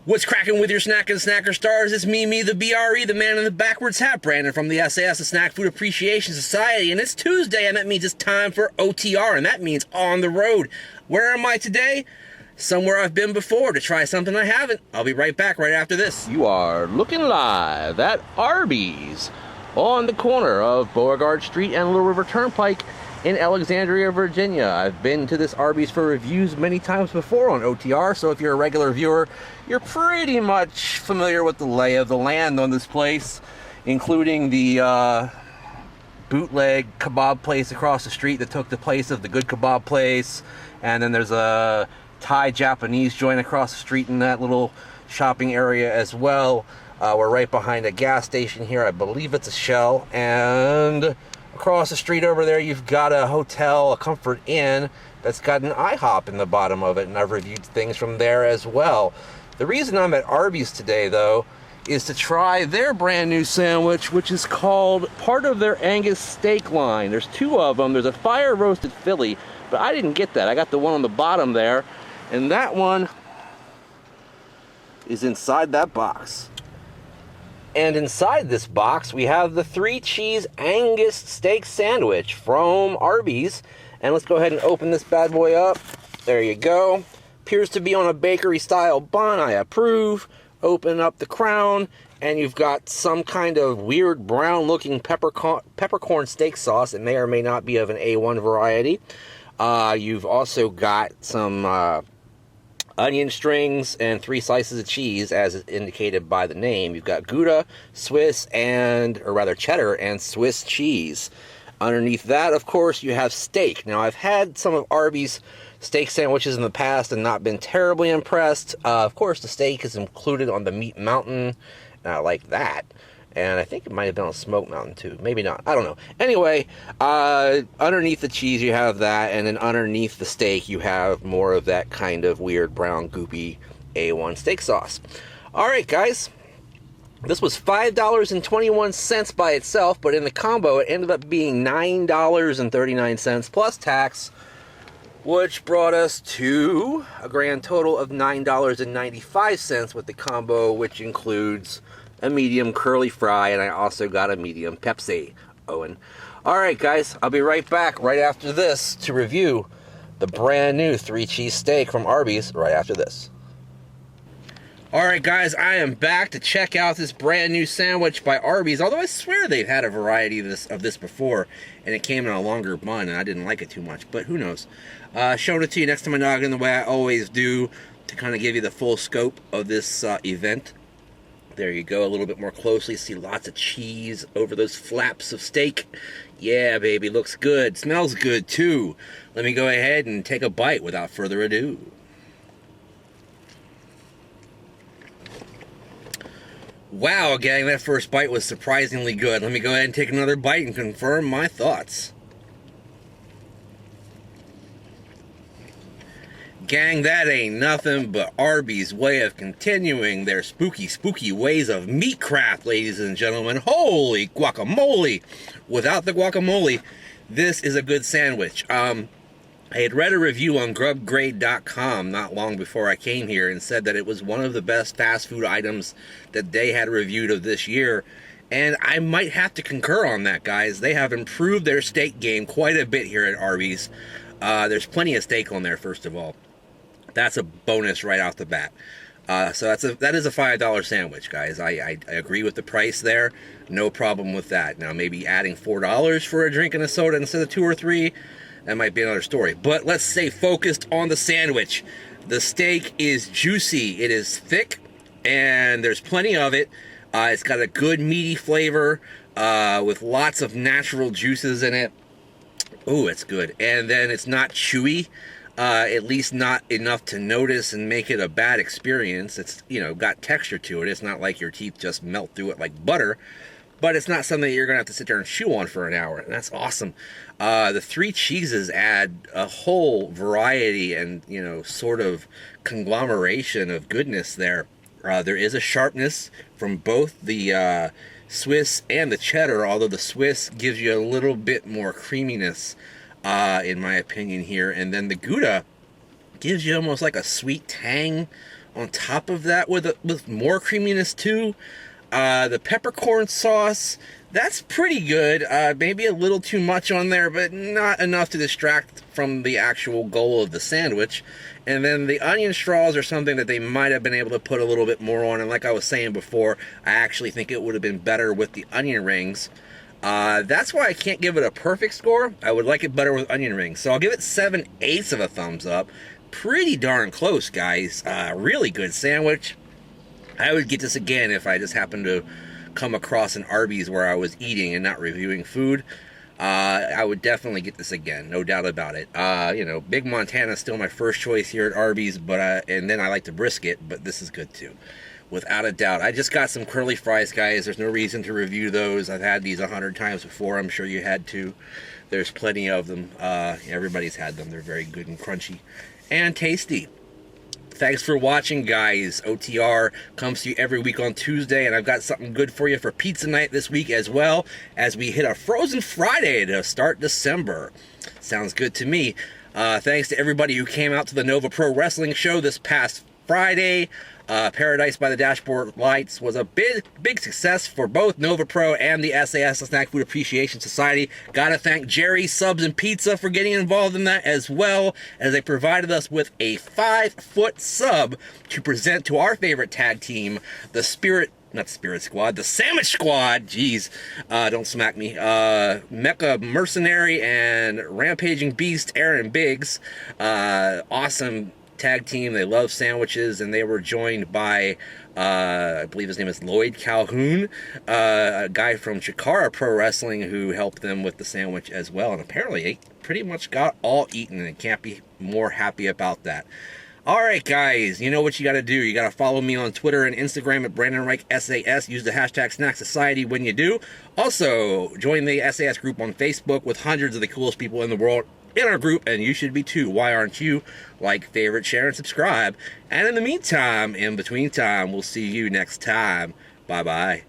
What's cracking with your snack and snacker stars? It's me, the BRE, the man in the backwards hat, Brandon from the sAs, the Snack Food Appreciation Society, and it's Tuesday, and that means it's time for OTR, and that means on the road. Where am I today? Somewhere I've been before to try something I haven't. I'll be right back right after this. You are looking live at Arby's on the corner of Beauregard Street and Little River Turnpike in Alexandria, Virginia. I've been to this Arby's for reviews many times before on OTR, so if you're a regular viewer, you're pretty much familiar with the lay of the land on this place, including the bootleg kebab place across the street that took the place of the good kebab place, and then there's a Thai Japanese joint across the street in that little shopping area as well. We're right behind a gas station here. I believe it's a Shell, and across the street over there you've got a hotel, a Comfort Inn, that's got an IHOP in the bottom of it, and I've reviewed things from there as well. The reason I'm at Arby's today, though, is to try their brand new sandwich, which is called part of their Angus steak line. There's two of them. There's a fire roasted Philly, but I didn't get that. I got the one on the bottom there, and that one is inside that box. And inside this box, we have the 3-cheese Angus steak sandwich from Arby's. And let's go ahead and open this bad boy up. There you go. Appears to be on a bakery-style bun. I approve. Open up the crown, and you've got some kind of weird brown-looking peppercorn steak sauce. It may or may not be of an A1 variety. You've also got some onion strings and 3 slices of cheese, as is indicated by the name. You've got Gouda, Swiss, or rather cheddar and Swiss cheese. Underneath that, of course, you have steak. Now, I've had some of Arby's steak sandwiches in the past and not been terribly impressed. Of course, the steak is included on the Meat Mountain, and I like that. And I think it might have been on Smoke Mountain too. Maybe not. I don't know. Anyway, underneath the cheese you have that, and then underneath the steak you have more of that kind of weird brown goopy A1 steak sauce. Alright guys, this was $5.21 by itself, but in the combo it ended up being $9.39 plus tax, which brought us to a grand total of $9.95 with the combo, which includes a medium curly fry, and I also got a medium Pepsi, Owen. Alright guys, I'll be right back right after this to review the brand new 3-cheese steak from Arby's right after this. Alright guys, I am back to check out this brand new sandwich by Arby's, although I swear they've had a variety of this before, and it came in a longer bun, and I didn't like it too much, but who knows. Showing it to you next to my noggin the way I always do, to kind of give you the full scope of this event. There you go, a little bit more closely. See lots of cheese over those flaps of steak. Yeah, baby, looks good. Smells good, too. Let me go ahead and take a bite without further ado. Wow, gang, that first bite was surprisingly good. Let me go ahead and take another bite and confirm my thoughts. Gang, that ain't nothing but Arby's way of continuing their spooky ways of meat craft, ladies and gentlemen. Holy guacamole! Without the guacamole, this is a good sandwich. I had read a review on grubgrade.com not long before I came here and said that it was one of the best fast food items that they had reviewed of this year. And I might have to concur on that, guys. They have improved their steak game quite a bit here at Arby's. There's plenty of steak on there, first of all. That's a bonus right off the bat. So that is a $5 sandwich, guys. I agree with the price there. No problem with that. Now, maybe adding $4 for a drink and a soda instead of 2 or 3, that might be another story. But let's stay focused on the sandwich. The steak is juicy. It is thick, and there's plenty of it. It's got a good meaty flavor with lots of natural juices in it. Ooh, it's good. And then it's not chewy. At least not enough to notice and make it a bad experience. It's, got texture to it. It's not like your teeth just melt through it like butter, but it's not something that you're going to have to sit there and chew on for an hour, and that's awesome. The 3 cheeses add a whole variety and, sort of conglomeration of goodness there. There is a sharpness from both the Swiss and the cheddar, although the Swiss gives you a little bit more creaminess, in my opinion here. And then the Gouda gives you almost like a sweet tang on top of that with more creaminess too. The peppercorn sauce, that's pretty good. Maybe a little too much on there, but not enough to distract from the actual goal of the sandwich. And then the onion straws are something that they might have been able to put a little bit more on. And like I was saying before, I actually think it would have been better with the onion rings. That's why I can't give it a perfect score. I would like it better with onion rings. So I'll give it 7/8 of a thumbs up. Pretty darn close, guys. Really good sandwich. I would get this again if I just happened to come across an Arby's where I was eating and not reviewing food. I would definitely get this again, no doubt about it. You know, Big Montana is still my first choice here at Arby's, but and then I like the brisket, but this is good too, without a doubt. I just got some curly fries, guys. There's no reason to review those. I've had these 100 times before. I'm sure you had too. There's plenty of them. Everybody's had them. They're very good and crunchy and tasty. Thanks for watching, guys. OTR comes to you every week on Tuesday, and I've got something good for you for pizza night this week as well, as we hit a Frozen Friday to start December. Sounds good to me. Thanks to everybody who came out to the Nova Pro Wrestling show this past Friday. Paradise by the Dashboard Lights was a big success for both Nova Pro and the sAs, the Snack Food Appreciation Society. Gotta thank Jerry Subs and Pizza for getting involved in that, as well as they provided us with a 5-foot sub to present to our favorite tag team, the the Sandwich Squad. Jeez, don't smack me. Mecha Mercenary and Rampaging Beast Aaron Biggs. Awesome tag team. They love sandwiches, and they were joined by I believe his name is Lloyd Calhoun, a guy from Chikara Pro Wrestling who helped them with the sandwich as well, and apparently they pretty much got all eaten, and can't be more happy about that. Alright, guys, you know what you gotta do. You gotta follow me on Twitter and Instagram at Brandon Reich SAS. Use the hashtag Snack Society when you do. Also, join the SAS group on Facebook with hundreds of the coolest people in the world in our group, and you should be too. Why aren't you? Like, favorite, share, and subscribe. And in the meantime, in between time, we'll see you next time. Bye-bye.